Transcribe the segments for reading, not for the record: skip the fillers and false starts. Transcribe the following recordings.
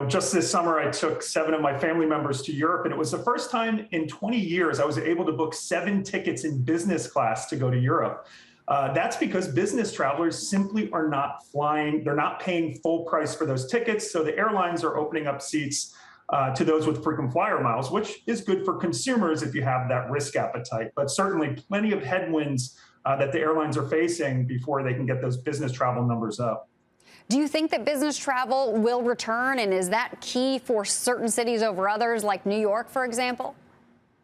Just this summer, I took 7 of my family members to Europe, and it was the first time in 20 years I was able to book 7 tickets in business class to go to Europe. That's because business travelers simply are not flying. They're not paying full price for those tickets. So the airlines are opening up seats to those with frequent flyer miles, which is good for consumers if you have that risk appetite. But certainly plenty of headwinds that the airlines are facing before they can get those business travel numbers up. Do you think that business travel will return, and is that key for certain cities over others, like New York, for example?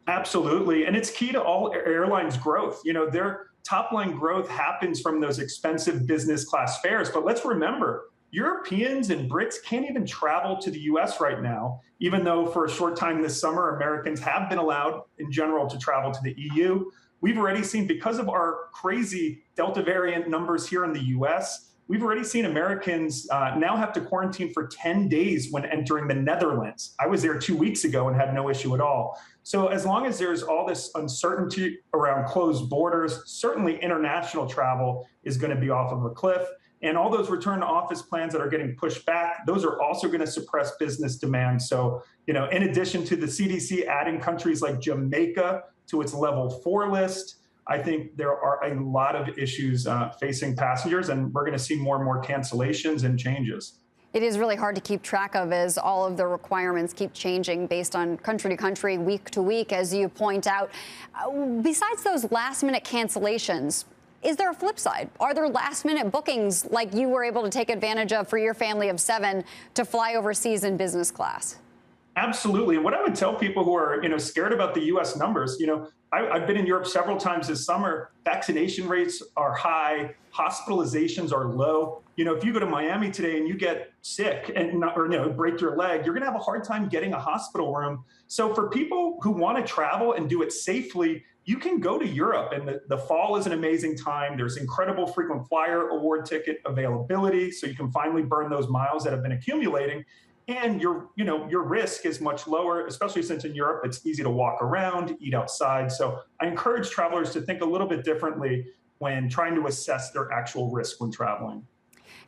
Absolutely, and it's key to all airlines' growth. You know, their top line growth happens from those expensive business class fares. But let's remember, Europeans and Brits can't even travel to the US right now, even though for a short time this summer, Americans have been allowed in general to travel to the EU. We've already seen, because of our crazy Delta variant numbers here in the US, we've already seen Americans now have to quarantine for 10 days when entering the Netherlands. I was there 2 weeks ago and had no issue at all. So as long as there's all this uncertainty around closed borders, certainly international travel is going to be off of a cliff. And all those return to office plans that are getting pushed back, those are also going to suppress business demand. So, in addition to the CDC adding countries like Jamaica to its level 4 list, I think there are a lot of issues facing passengers, and we're going to see more and more cancellations and changes. It is really hard to keep track of as all of the requirements keep changing based on country to country, week to week, as you point out. Besides those last-minute cancellations, is there a flip side? Are there last-minute bookings like you were able to take advantage of for your family of 7 to fly overseas in business class? Absolutely. And what I would tell people who are, scared about the U.S. numbers, I've been in Europe several times this summer. Vaccination rates are high. Hospitalizations are low. If you go to Miami today and you get sick or break your leg, you're going to have a hard time getting a hospital room. So for people who want to travel and do it safely, you can go to Europe, and the fall is an amazing time. There's incredible frequent flyer award ticket availability, so you can finally burn those miles that have been accumulating. And your risk is much lower, especially since in Europe it's easy to walk around, eat outside. So I encourage travelers to think a little bit differently when trying to assess their actual risk when traveling.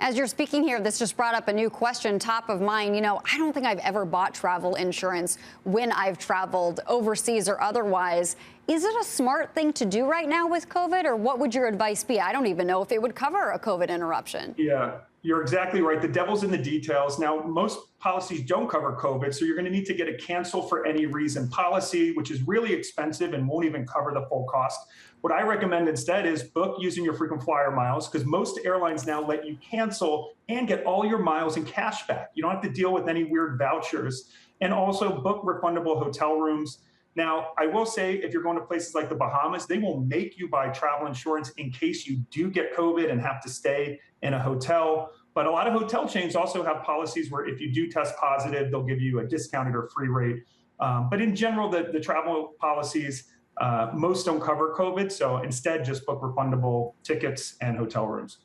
As you're speaking here, this just brought up a new question, top of mind. I don't think I've ever bought travel insurance when I've traveled overseas or otherwise. Is it a smart thing to do right now with COVID, or what would your advice be? I don't even know if it would cover a COVID interruption. Yeah, you're exactly right. The devil's in the details. Now, most policies don't cover COVID, so you're going to need to get a cancel for any reason policy, which is really expensive and won't even cover the full cost. What I recommend instead is book using your frequent flyer miles, because most airlines now let you cancel and get all your miles in cash back. You don't have to deal with any weird vouchers. And also book refundable hotel rooms. Now, I will say, if you're going to places like the Bahamas, they will make you buy travel insurance in case you do get COVID and have to stay in a hotel. But a lot of hotel chains also have policies where if you do test positive, they'll give you a discounted or free rate. But in general, the travel policies, most don't cover COVID. So instead, just book refundable tickets and hotel rooms.